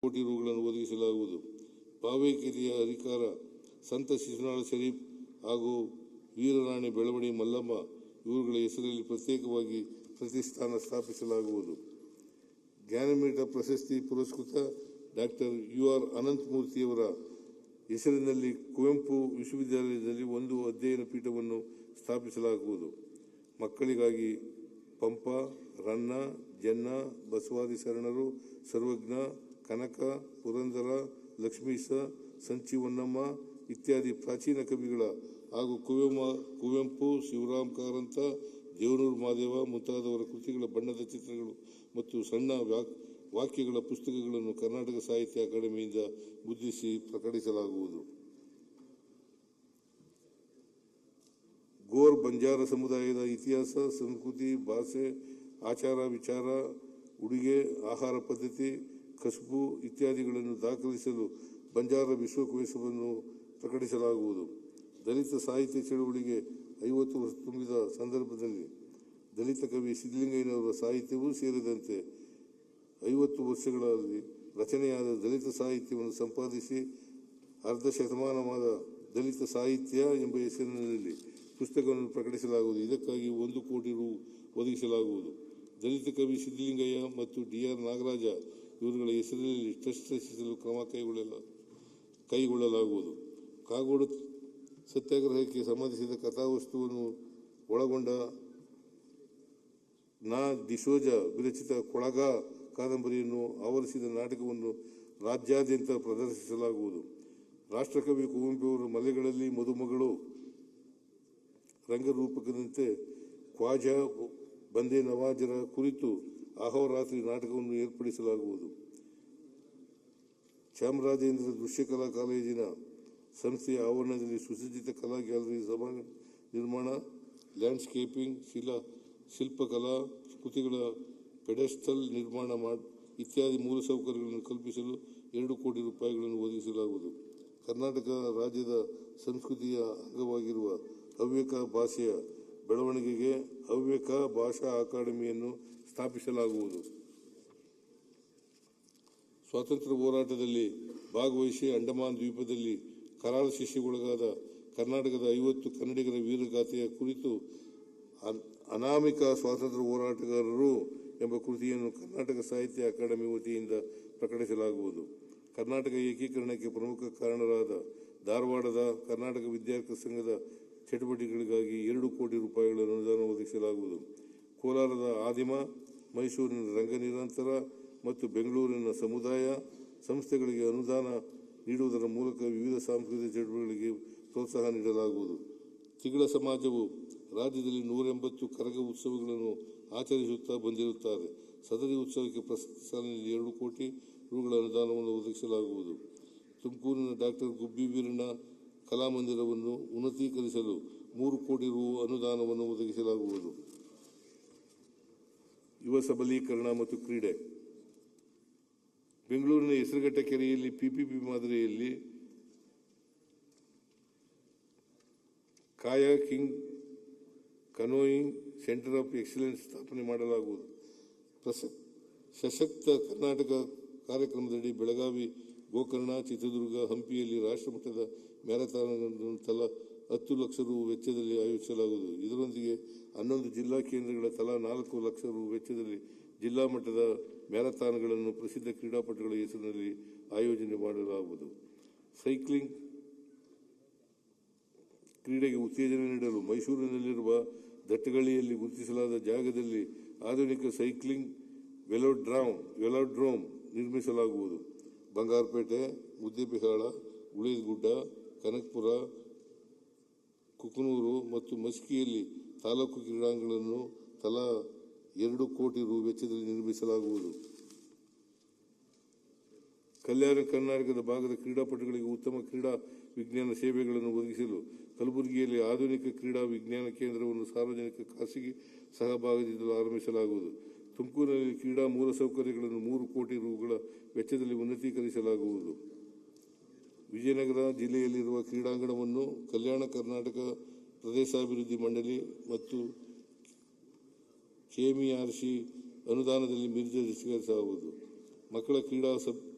ಕೋಟಿ ರುಗಳನ್ನು ಒದಗಿಸಲಾಗುವುದು. ಭಾವೈಕ್ಯತೆಯ ಅಧಿಕಾರ ಸಂತ ಶಿಶುನಾಳ ಶರೀಫ್ ಹಾಗೂ ವೀರರಾಣಿ ಬೆಳವಡಿ ಮಲ್ಲಮ್ಮ ಇವರುಗಳ ಹೆಸರಲ್ಲಿ ಪ್ರತ್ಯೇಕವಾಗಿ ಪ್ರತಿಷ್ಠಾನ ಸ್ಥಾಪಿಸಲಾಗುವುದು. ಜ್ಞಾನಪೀಠ ಪ್ರಶಸ್ತಿ ಪುರಸ್ಕೃತ ಡಾಕ್ಟರ್ UR ಅನಂತಮೂರ್ತಿಯವರ ಹೆಸರಿನಲ್ಲಿ ಕುವೆಂಪು ವಿಶ್ವವಿದ್ಯಾಲಯದಲ್ಲಿ ಒಂದು ಅಧ್ಯಯನ ಪೀಠವನ್ನು ಸ್ಥಾಪಿಸಲಾಗುವುದು. ಮಕ್ಕಳಿಗಾಗಿ ಪಂಪ, ರನ್ನ, ಜನ್ನ, ಬಸವಾದಿ ಶರಣರು, ಸರ್ವಜ್ಞ, ಕನಕ, ಪುರಂದರ, ಲಕ್ಷ್ಮೀಶ, ಸಂಚಿ-ಹೊನ್ನಮ್ಮ ಇತ್ಯಾದಿ ಪ್ರಾಚೀನ ಕವಿಗಳ ಹಾಗೂ ಕುವೆಂಪು, ಶಿವರಾಮ್ ಕಾರಂತ, ದೇವನೂರು ಮಹಾದೇವ ಮುಂತಾದವರ ಕೃತಿಗಳ ಬಣ್ಣದ ಚಿತ್ರಗಳು ಮತ್ತು ಸಣ್ಣ ವಾಕ್ಯಗಳ ಪುಸ್ತಕಗಳನ್ನು ಕರ್ನಾಟಕ ಸಾಹಿತ್ಯ ಅಕಾಡೆಮಿಯಿಂದ ಮುದ್ರಿಸಿ ಪ್ರಕಟಿಸಲಾಗುವುದು. ಗೋರ್ ಬಂಜಾರ ಸಮುದಾಯದ ಇತಿಹಾಸ, ಸಂಸ್ಕೃತಿ, ಭಾಷೆ, ಆಚಾರ ವಿಚಾರ, ಉಡುಗೆ, ಆಹಾರ ಪದ್ಧತಿ, ಕಸುಬು ಇತ್ಯಾದಿಗಳನ್ನು ದಾಖಲಿಸಲು ಬಂಜಾರ ವಿಶ್ವಕೋಶವನ್ನು ಪ್ರಕಟಿಸಲಾಗುವುದು. ದಲಿತ ಸಾಹಿತ್ಯ ಚಳವಳಿಗೆ 50 ವರ್ಷ ತುಂಬಿದ ಸಂದರ್ಭದಲ್ಲಿ ದಲಿತ ಕವಿ ಸಿದ್ದಲಿಂಗಯ್ಯನವರ ಸಾಹಿತ್ಯವೂ ಸೇರಿದಂತೆ 50 ವರ್ಷಗಳಲ್ಲಿ ರಚನೆಯಾದ ದಲಿತ ಸಾಹಿತ್ಯವನ್ನು ಸಂಪಾದಿಸಿ ಅರ್ಧ ಶತಮಾನವಾದ ದಲಿತ ಸಾಹಿತ್ಯ ಎಂಬ ಹೆಸರಿನಲ್ಲಿ ಪುಸ್ತಕವನ್ನು ಪ್ರಕಟಿಸಲಾಗುವುದು. ಇದಕ್ಕಾಗಿ 1 ಕೋಟಿ ರು ಒದಗಿಸಲಾಗುವುದು. ದಲಿತ ಕವಿ ಸಿದ್ದಲಿಂಗಯ್ಯ ಮತ್ತು DR ನಾಗರಾಜ ಇವರುಗಳ ಹೆಸರಿನಲ್ಲಿ ಟ್ರಸ್ಟ್ ರಚಿಸಲು ಕ್ರಮ ಕೈಗೊಳ್ಳಲಾಗುವುದು. ಕಾಗೋಡು ಸತ್ಯಾಗ್ರಹಕ್ಕೆ ಸಂಬಂಧಿಸಿದ ಕಥಾವಸ್ತುವನ್ನು ಒಳಗೊಂಡ ನಾ ಡಿಸೋಜ ವಿರಚಿತ ಕೊಳಗ ಕಾದಂಬರಿಯನ್ನು ಆವರಿಸಿದ ನಾಟಕವನ್ನು ರಾಜ್ಯಾದ್ಯಂತ ಪ್ರದರ್ಶಿಸಲಾಗುವುದು. ರಾಷ್ಟ್ರಕವಿ ಕುವೆಂಪುರವರ ಮಲೆಗಳಲ್ಲಿ ಮದುಮಗಳು ರಂಗರೂಪಕದಂತೆ ಖ್ವಾಜಾ ಬಂದೆ ನವಾಜರ ಕುರಿತು ಅಹೋರಾತ್ರಿ ನಾಟಕವನ್ನು ಏರ್ಪಡಿಸಲಾಗುವುದು. ಚಾಮರಾಜೇಂದ್ರ ದೃಶ್ಯಕಲಾ ಕಾಲೇಜಿನ ಸಂಸ್ಥೆಯ ಆವರಣದಲ್ಲಿ ಸುಸಜ್ಜಿತ ಕಲಾ ಗ್ಯಾಲರಿ, ಸಭಾ ನಿರ್ಮಾಣ, ಲ್ಯಾಂಡ್ಸ್ಕೇಪಿಂಗ್, ಶಿಲ್ಪಕಲಾ ಕೃತಿಗಳ ಪೆಡೆಸ್ಟಲ್ ನಿರ್ಮಾಣ ಇತ್ಯಾದಿ ಮೂಲಸೌಕರ್ಯಗಳನ್ನು ಕಲ್ಪಿಸಲು 2 ಕೋಟಿ ರೂಪಾಯಿಗಳನ್ನು ಒದಗಿಸಲಾಗುವುದು. ಕರ್ನಾಟಕ ರಾಜ್ಯದ ಸಂಸ್ಕೃತಿಯ ಅಂಗವಾಗಿರುವ ಹವ್ಯಕ ಭಾಷೆಯ ಬೆಳವಣಿಗೆಗೆ ಹವ್ಯಕ ಭಾಷಾ ಅಕಾಡೆಮಿಯನ್ನು ಸ್ಥಾಪಿಸಲಾಗುವುದು. ಸ್ವಾತಂತ್ರ್ಯ ಹೋರಾಟದಲ್ಲಿ ಭಾಗವಹಿಸಿ ಅಂಡಮಾನ್ ದ್ವೀಪದಲ್ಲಿ ಕರಾಳ ಶಿಕ್ಷೆಗೊಳಗಾದ ಕರ್ನಾಟಕದ 50 ಕನ್ನಡಿಗರ ವೀರಗಾಥೆಯ ಕುರಿತು ಅನಾಮಿಕ ಸ್ವಾತಂತ್ರ್ಯ ಹೋರಾಟಗಾರರು ಎಂಬ ಕೃತಿಯನ್ನು ಕರ್ನಾಟಕ ಸಾಹಿತ್ಯ ಅಕಾಡೆಮಿ ವತಿಯಿಂದ ಪ್ರಕಟಿಸಲಾಗುವುದು. ಕರ್ನಾಟಕ ಏಕೀಕರಣಕ್ಕೆ ಪ್ರಮುಖ ಕಾರಣರಾದ ಧಾರವಾಡದ ಕರ್ನಾಟಕ ವಿದ್ಯಾರ್ಥಿ ಸಂಘದ ಚಟುವಟಿಕೆಗಳಿಗಾಗಿ 2 ಕೋಟಿ ರೂಪಾಯಿಗಳ ಅನುದಾನ ಒದಗಿಸಲಾಗುವುದು. ಕೋಲಾರದ ಆದಿಮ, ಮೈಸೂರಿನ ರಂಗ ನಿರಂತರ ಮತ್ತು ಬೆಂಗಳೂರಿನ ಸಮುದಾಯ ಸಂಸ್ಥೆಗಳಿಗೆ ಅನುದಾನ ನೀಡುವುದರ ಮೂಲಕ ವಿವಿಧ ಸಾಂಸ್ಕೃತಿಕ ಚಟುವಟಿಕೆಗಳಿಗೆ ಪ್ರೋತ್ಸಾಹ ನೀಡಲಾಗುವುದು. ತಿಗಳ ಸಮಾಜವು ರಾಜ್ಯದಲ್ಲಿ 180 ಕರಗ ಉತ್ಸವಗಳನ್ನು ಆಚರಿಸುತ್ತಾ ಬಂದಿರುತ್ತಾರೆ. ಸದರಿ ಉತ್ಸವಕ್ಕೆ ಪ್ರಸಕ್ತ ಸಾಲಿನಲ್ಲಿ 2 ಕೋಟಿ ರುಗಳ ಅನುದಾನವನ್ನು ಒದಗಿಸಲಾಗುವುದು. ತುಮಕೂರಿನ ಡಾಕ್ಟರ್ ಗುಬ್ಬಿ ವೀರಣ್ಣ ಕಲಾಮಂದಿರವನ್ನು ಉನ್ನತೀಕರಿಸಲು 3 ಕೋಟಿ ರು ಅನುದಾನವನ್ನು ಒದಗಿಸಲಾಗುವುದು. ಯುವ ಸಬಲೀಕರಣ ಮತ್ತು ಕ್ರೀಡೆ. ಬೆಂಗಳೂರಿನ ಹೆಸರುಘಟ್ಟ ಕೆರೆಯಲ್ಲಿ PPP ಮಾದರಿಯಲ್ಲಿ kayaking canoeing centre of excellence ಸ್ಥಾಪನೆ ಮಾಡಲಾಗುವುದು. ಸಶಕ್ತ ಕರ್ನಾಟಕ ಕಾರ್ಯಕ್ರಮದಡಿ ಬೆಳಗಾವಿ, ಗೋಕರ್ಣ, ಚಿತ್ರದುರ್ಗ, ಹಂಪಿಯಲ್ಲಿ ರಾಷ್ಟ್ರಮಟ್ಟದ ಮ್ಯಾರಥಾನ್ಗಳನ್ನು ತಲಾ 10 ಲಕ್ಷ ರು ವೆಚ್ಚದಲ್ಲಿ ಆಯೋಜಿಸಲಾಗುವುದು. ಇದರೊಂದಿಗೆ 11 ಜಿಲ್ಲಾ ಕೇಂದ್ರಗಳ ತಲಾ 4 ಲಕ್ಷ ರು ವೆಚ್ಚದಲ್ಲಿ ಜಿಲ್ಲಾ ಮಟ್ಟದ ಮ್ಯಾರಥಾನ್ಗಳನ್ನು ಪ್ರಸಿದ್ಧ ಕ್ರೀಡಾಪಟುಗಳ ಹೆಸರಿನಲ್ಲಿ ಆಯೋಜನೆ ಮಾಡಲಾಗುವುದು. ಸೈಕ್ಲಿಂಗ್ ಕ್ರೀಡೆಗೆ ಉತ್ತೇಜನ ನೀಡಲು ಮೈಸೂರಿನಲ್ಲಿರುವ ದಟ್ಟಗಳ್ಳಿಯಲ್ಲಿ ಗುರುತಿಸಲಾದ ಜಾಗದಲ್ಲಿ ಆಧುನಿಕ ಸೈಕ್ಲಿಂಗ್ ವೆಲೋಡ್ರೋಮ್ ನಿರ್ಮಿಸಲಾಗುವುದು. ಬಂಗಾರಪೇಟೆ, ಮುದ್ದೇಬಿಹಾಳ, ಗುಳೇದಗುಡ್ಡ, ಕನಕಪುರ, ಕುಕನೂರು ಮತ್ತು ಮಸ್ಕಿಯಲ್ಲಿ ತಾಲೂಕು ಕ್ರೀಡಾಂಗಣಗಳನ್ನು ತಲಾ 2 ಕೋಟಿ ರು ವೆಚ್ಚದಲ್ಲಿ ನಿರ್ಮಿಸಲಾಗುವುದು. ಕಲ್ಯಾಣ ಕರ್ನಾಟಕದ ಭಾಗದ ಕ್ರೀಡಾಪಟುಗಳಿಗೆ ಉತ್ತಮ ಕ್ರೀಡಾ ವಿಜ್ಞಾನ ಸೇವೆಗಳನ್ನು ಒದಗಿಸಲು ಕಲಬುರಗಿಯಲ್ಲಿ ಆಧುನಿಕ ಕ್ರೀಡಾ ವಿಜ್ಞಾನ ಕೇಂದ್ರವನ್ನು ಸಾರ್ವಜನಿಕ ಖಾಸಗಿ ಸಹಭಾಗಿತ್ವದಲ್ಲಿ ಆರಂಭಿಸಲಾಗುವುದು. ತುಮಕೂರಿನಲ್ಲಿ ಕ್ರೀಡಾ ಮೂಲಸೌಕರ್ಯಗಳನ್ನು 3 ಕೋಟಿ ರುಗಳ ವೆಚ್ಚದಲ್ಲಿ ಉನ್ನತೀಕರಿಸಲಾಗುವುದು. ವಿಜಯನಗರ ಜಿಲ್ಲೆಯಲ್ಲಿರುವ ಕ್ರೀಡಾಂಗಣವನ್ನು ಕಲ್ಯಾಣ ಕರ್ನಾಟಕ ಪ್ರದೇಶಾಭಿವೃದ್ಧಿ ಮಂಡಳಿ ಮತ್ತು KMERC ಅನುದಾನದಲ್ಲಿ ಮೇಲ್ದರ್ಜೆಗೇರಿಸಲಾಗುವುದು. ಮಕ್ಕಳ ಕ್ರೀಡಾ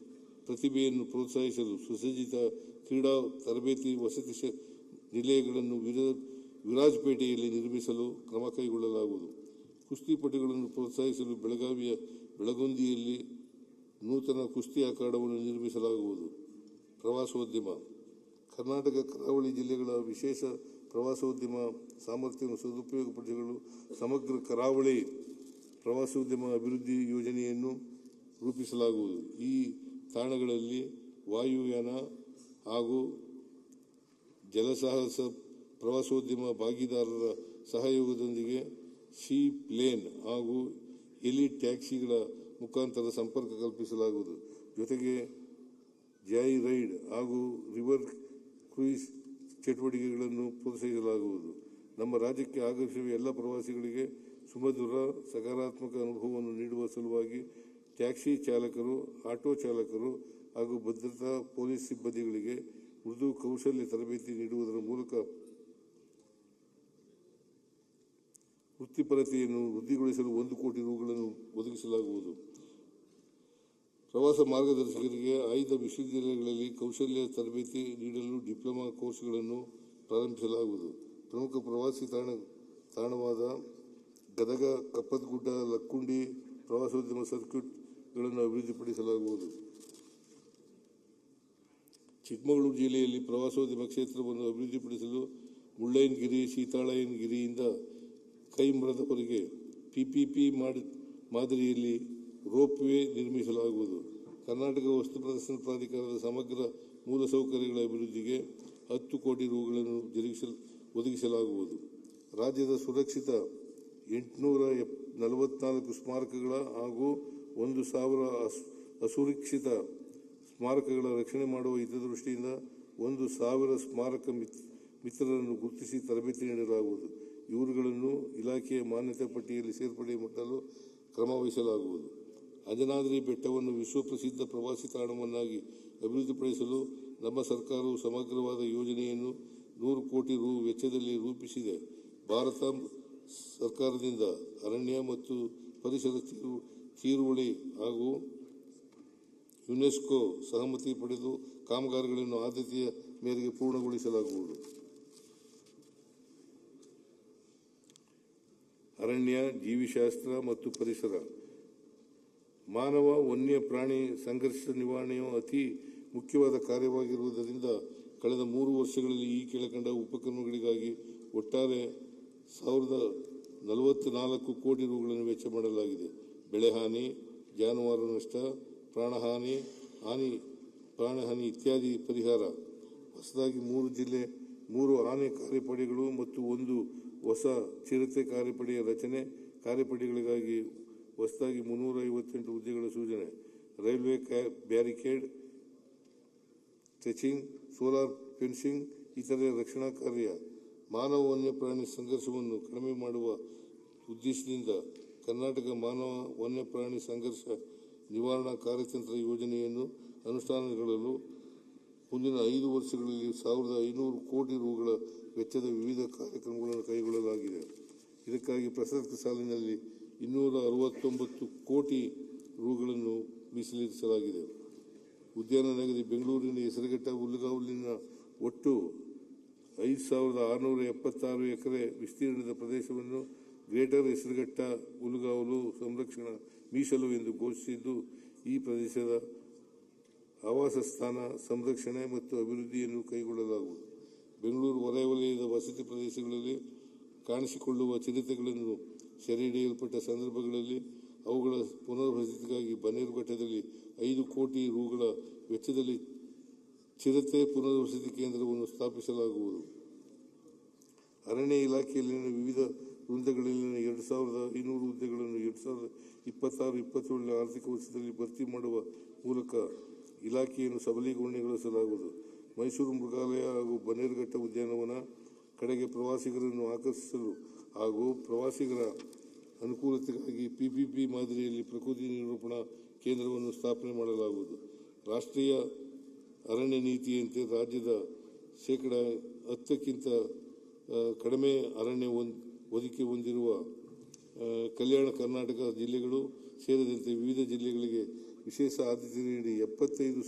ಪ್ರತಿಭೆಯನ್ನು ಪ್ರೋತ್ಸಾಹಿಸಲು ಸುಸಜ್ಜಿತ ಕ್ರೀಡಾ ತರಬೇತಿ ವಸತಿ ನಿಲಯಗಳನ್ನು ವಿರಾಜಪೇಟೆಯಲ್ಲಿ ನಿರ್ಮಿಸಲು ಕ್ರಮ ಕೈಗೊಳ್ಳಲಾಗುವುದು. ಕುಸ್ತಿಪಟುಗಳನ್ನು ಪ್ರೋತ್ಸಾಹಿಸಲು ಬೆಳಗಾವಿಯ ಬೆಳಗುಂದಿಯಲ್ಲಿ ನೂತನ ಕುಸ್ತಿ ಅಖಾಡವನ್ನು ನಿರ್ಮಿಸಲಾಗುವುದು. ಪ್ರವಾಸೋದ್ಯಮ ಕರ್ನಾಟಕ ಕರಾವಳಿ ಜಿಲ್ಲೆಗಳ ವಿಶೇಷ ಪ್ರವಾಸೋದ್ಯಮ ಸಾಮರ್ಥ್ಯವನ್ನು ಸದುಪಯೋಗಪಡಿಸಲು ಸಮಗ್ರ ಕರಾವಳಿ ಪ್ರವಾಸೋದ್ಯಮ ಅಭಿವೃದ್ಧಿ ಯೋಜನೆಯನ್ನು ರೂಪಿಸಲಾಗುವುದು. ಈ ತಾಣಗಳಲ್ಲಿ ವಾಯುಯಾನ ಹಾಗೂ ಜಲಸಾಹಸ ಪ್ರವಾಸೋದ್ಯಮ ಭಾಗಿದಾರರ ಸಹಯೋಗದೊಂದಿಗೆ ಸೀ ಪ್ಲೇನ್ ಹಾಗೂ ಹೆಲಿ ಟ್ಯಾಕ್ಸಿಗಳ ಮುಖಾಂತರ ಸಂಪರ್ಕ ಕಲ್ಪಿಸಲಾಗುವುದು. ಜೊತೆಗೆ ಜಾಯ್ ರೈಡ್ ಹಾಗೂ ರಿವರ್ ಕ್ರೂಯಿಸ್ ಚಟುವಟಿಕೆಗಳನ್ನು ಪ್ರೋತ್ಸಾಹಿಸಲಾಗುವುದು. ನಮ್ಮ ರಾಜ್ಯಕ್ಕೆ ಆಗಮಿಸುವ ಎಲ್ಲ ಪ್ರವಾಸಿಗಳಿಗೆ ಸುಮಧುರ ಸಕಾರಾತ್ಮಕ ಅನುಭವವನ್ನು ನೀಡುವ ಸಲುವಾಗಿ ಟ್ಯಾಕ್ಸಿ ಚಾಲಕರು, ಆಟೋ ಚಾಲಕರು ಹಾಗೂ ಭದ್ರತಾ ಪೊಲೀಸ್ ಸಿಬ್ಬಂದಿಗಳಿಗೆ ಮೃದು ಕೌಶಲ್ಯ ತರಬೇತಿ ನೀಡುವುದರ ಮೂಲಕ ವೃತ್ತಿಪರತೆಯನ್ನು ವೃದ್ಧಿಗೊಳಿಸಲು 1 ಕೋಟಿ ರುಗಳನ್ನು ಒದಗಿಸಲಾಗುವುದು. ಪ್ರವಾಸ ಮಾರ್ಗದರ್ಶಕರಿಗೆ ಆಯ್ದ ವಿಶ್ವವಿದ್ಯಾಲಯಗಳಲ್ಲಿ ಕೌಶಲ್ಯ ತರಬೇತಿ ನೀಡಲು ಡಿಪ್ಲೊಮಾ ಕೋರ್ಸ್ಗಳನ್ನು ಪ್ರಾರಂಭಿಸಲಾಗುವುದು. ಪ್ರಮುಖ ಪ್ರವಾಸಿ ತಾಣವಾದ ಗದಗ, ಕಪ್ಪತಗುಡ್ಡ, ಲಕ್ಕುಂಡಿ ಪ್ರವಾಸೋದ್ಯಮ ಸರ್ಕ್ಯೂಟ್ಗಳನ್ನು ಅಭಿವೃದ್ಧಿಪಡಿಸಲಾಗುವುದು. ಚಿಕ್ಕಮಗಳೂರು ಜಿಲ್ಲೆಯಲ್ಲಿ ಪ್ರವಾಸೋದ್ಯಮ ಕ್ಷೇತ್ರವನ್ನು ಅಭಿವೃದ್ಧಿಪಡಿಸಲು ಮುಳ್ಳಯ್ಯನಗಿರಿ, ಸೀತಾಳಯ್ಯನಗಿರಿಯಿಂದ ಕೈಮರದವರೆಗೆ PPP ಮಾದರಿಯಲ್ಲಿ ರೋಪ್ ವೇ ನಿರ್ಮಿಸಲಾಗುವುದು. ಕರ್ನಾಟಕ ವಸ್ತು ಪ್ರದರ್ಶನ ಪ್ರಾಧಿಕಾರದ ಸಮಗ್ರ ಮೂಲಸೌಕರ್ಯಗಳ ಅಭಿವೃದ್ಧಿಗೆ 10 ಕೋಟಿ ರುಗಳನ್ನು ಒದಗಿಸಲಾಗುವುದು. ರಾಜ್ಯದ ಸುರಕ್ಷಿತ 844 ಸ್ಮಾರಕಗಳ ಹಾಗೂ 1,000 ಅಸುರಕ್ಷಿತ ಸ್ಮಾರಕಗಳ ರಕ್ಷಣೆ ಮಾಡುವ ಹಿತದೃಷ್ಟಿಯಿಂದ 1,000 ಸ್ಮಾರಕ ಮಿತ್ರರನ್ನು ಗುರುತಿಸಿ ತರಬೇತಿ ನೀಡಲಾಗುವುದು. ಇವರುಗಳನ್ನು ಇಲಾಖೆಯ ಮಾನ್ಯತೆ ಪಟ್ಟಿಯಲ್ಲಿ ಸೇರ್ಪಡೆ ಮಾಡಲು ಕ್ರಮ ವಹಿಸಲಾಗುವುದು. ಅಂಜನಾದ್ರಿ ಬೆಟ್ಟವನ್ನು ವಿಶ್ವಪ್ರಸಿದ್ಧ ಪ್ರವಾಸಿ ತಾಣವನ್ನಾಗಿ ಅಭಿವೃದ್ಧಿಪಡಿಸಲು ನಮ್ಮ ಸರ್ಕಾರವು ಸಮಗ್ರವಾದ ಯೋಜನೆಯನ್ನು 100 ಕೋಟಿ ರು ವೆಚ್ಚದಲ್ಲಿ ರೂಪಿಸಿದೆ. ಭಾರತ ಸರ್ಕಾರದಿಂದ ಅರಣ್ಯ ಮತ್ತು ಪರಿಸರ ತೀರುವಳಿ ಹಾಗೂ ಯುನೆಸ್ಕೋ ಸಹಮತಿ ಪಡೆದು ಕಾಮಗಾರಿಗಳನ್ನು ಆದ್ಯತೆಯ ಮೇರೆಗೆ ಪೂರ್ಣಗೊಳಿಸಲಾಗುವುದು. ಅರಣ್ಯ, ಜೀವಿಶಾಸ್ತ್ರ ಮತ್ತು ಪರಿಸರ ಮಾನವ ವನ್ಯ ಪ್ರಾಣಿ ಸಂಘರ್ಷ ನಿವಾರಣೆಯು ಅತಿ ಮುಖ್ಯವಾದ ಕಾರ್ಯವಾಗಿರುವುದರಿಂದ ಕಳೆದ 3 ವರ್ಷಗಳಲ್ಲಿ ಈ ಕೆಳಕಂಡ ಉಪಕ್ರಮಗಳಿಗಾಗಿ ಒಟ್ಟಾರೆ 1,044 ಕೋಟಿ ರುಗಳನ್ನು ವೆಚ್ಚ ಮಾಡಲಾಗಿದೆ. ಬೆಳೆಹಾನಿ, ಜಾನುವಾರು ನಷ್ಟ, ಪ್ರಾಣಹಾನಿ ಇತ್ಯಾದಿ ಪರಿಹಾರ, ಹೊಸದಾಗಿ 3 ಆನೆ ಕಾರ್ಯಪಡೆಗಳು ಮತ್ತು 1 ಹೊಸ ಚಿರತೆ ಕಾರ್ಯಪಡೆಯ ರಚನೆ, ಕಾರ್ಯಪಡೆಗಳಿಗಾಗಿ ಹೊಸದಾಗಿ 358 ಹುದ್ದೆಗಳ ಸೃಜನೆ, railway barricade, stretching, solar fencing, ಇತರೆ ರಕ್ಷಣಾ ಕಾರ್ಯ. ಮಾನವ ವನ್ಯಪ್ರಾಣಿ ಸಂಘರ್ಷವನ್ನು ಕಡಿಮೆ ಮಾಡುವ ಉದ್ದೇಶದಿಂದ ಕರ್ನಾಟಕ ಮಾನವ ವನ್ಯಪ್ರಾಣಿ ಸಂಘರ್ಷ ನಿವಾರಣಾ ಕಾರ್ಯತಂತ್ರ ಯೋಜನೆಯನ್ನು ಅನುಷ್ಠಾನಗೊಳ್ಳಲು ಮುಂದಿನ 5 ವರ್ಷಗಳಲ್ಲಿ 1,500 ಕೋಟಿ ರುಗಳ ವೆಚ್ಚದ ವಿವಿಧ ಕಾರ್ಯಕ್ರಮಗಳನ್ನು ಕೈಗೊಳ್ಳಲಾಗಿದೆ. ಇದಕ್ಕಾಗಿ ಪ್ರಸಕ್ತ ಸಾಲಿನಲ್ಲಿ 269 ಕೋಟಿ ರುಗಳನ್ನು ಮೀಸಲಿರಿಸಲಾಗಿದೆ. ಉದ್ಯಾನ ನಗರಿ ಬೆಂಗಳೂರಿನ ಹೆಸರುಘಟ್ಟ ಹುಲ್ಲುಗಾವಲಿನ ಒಟ್ಟು 5,676 ಎಕರೆ ವಿಸ್ತೀರ್ಣದ ಪ್ರದೇಶವನ್ನು ಗ್ರೇಟರ್ ಹೆಸರುಘಟ್ಟ ಹುಲ್ಲುಗಾವಲು ಸಂರಕ್ಷಣಾ ಮೀಸಲು ಎಂದು ಘೋಷಿಸಿದ್ದು, ಈ ಪ್ರದೇಶದ ಆವಾಸ ಸ್ಥಾನ ಸಂರಕ್ಷಣೆ ಮತ್ತು ಅಭಿವೃದ್ಧಿಯನ್ನು ಕೈಗೊಳ್ಳಲಾಗುವುದು. ಬೆಂಗಳೂರು ಹೊರವಲಯದ ವಸತಿ ಪ್ರದೇಶಗಳಲ್ಲಿ ಕಾಣಿಸಿಕೊಳ್ಳುವ ಚಿರತೆಗಳನ್ನು ಸೆರೆ ಹಿಡಿಯಲ್ಪಟ್ಟ ಸಂದರ್ಭಗಳಲ್ಲಿ ಅವುಗಳ ಪುನರ್ವಸತಿಗಾಗಿ ಬನ್ನೇರುಘಟ್ಟದಲ್ಲಿ 5 ಕೋಟಿ ರುಗಳ ವೆಚ್ಚದಲ್ಲಿ ಚಿರತೆ ಪುನರ್ವಸತಿ ಕೇಂದ್ರವನ್ನು ಸ್ಥಾಪಿಸಲಾಗುವುದು. ಅರಣ್ಯ ಇಲಾಖೆಯಲ್ಲಿನ ವಿವಿಧ ವೃಂದಗಳಲ್ಲಿನ 2,500 ಹುದ್ದೆಗಳನ್ನು 2026-27 ಆರ್ಥಿಕ ವರ್ಷದಲ್ಲಿ ಭರ್ತಿ ಮಾಡುವ ಮೂಲಕ ಇಲಾಖೆಯನ್ನು ಸಬಲೀಕರಣಗೊಳಿಸಲಾಗುವುದು. ಮೈಸೂರು ಮೃಗಾಲಯ ಹಾಗೂ ಬನ್ನೇರುಘಟ್ಟ ಉದ್ಯಾನವನ ಕಡೆಗೆ ಪ್ರವಾಸಿಗರನ್ನು ಆಕರ್ಷಿಸಲು ಹಾಗೂ ಪ್ರವಾಸಿಗರ ಅನುಕೂಲತೆಗಾಗಿ PPP ಮಾದರಿಯಲ್ಲಿ ಪ್ರಕೃತಿ ನಿರೂಪಣಾ ಕೇಂದ್ರವನ್ನು ಸ್ಥಾಪನೆ ಮಾಡಲಾಗುವುದು. ರಾಷ್ಟ್ರೀಯ ಅರಣ್ಯ ನೀತಿಯಂತೆ ರಾಜ್ಯದ 10% ಕಡಿಮೆ ಅರಣ್ಯ ಒದಗಿ ಹೊಂದಿರುವ ಕಲ್ಯಾಣ ಕರ್ನಾಟಕ ಜಿಲ್ಲೆಗಳು ಸೇರಿದಂತೆ ವಿವಿಧ ಜಿಲ್ಲೆಗಳಿಗೆ ವಿಶೇಷ ಆದ್ಯತೆ ನೀಡಿ 75,000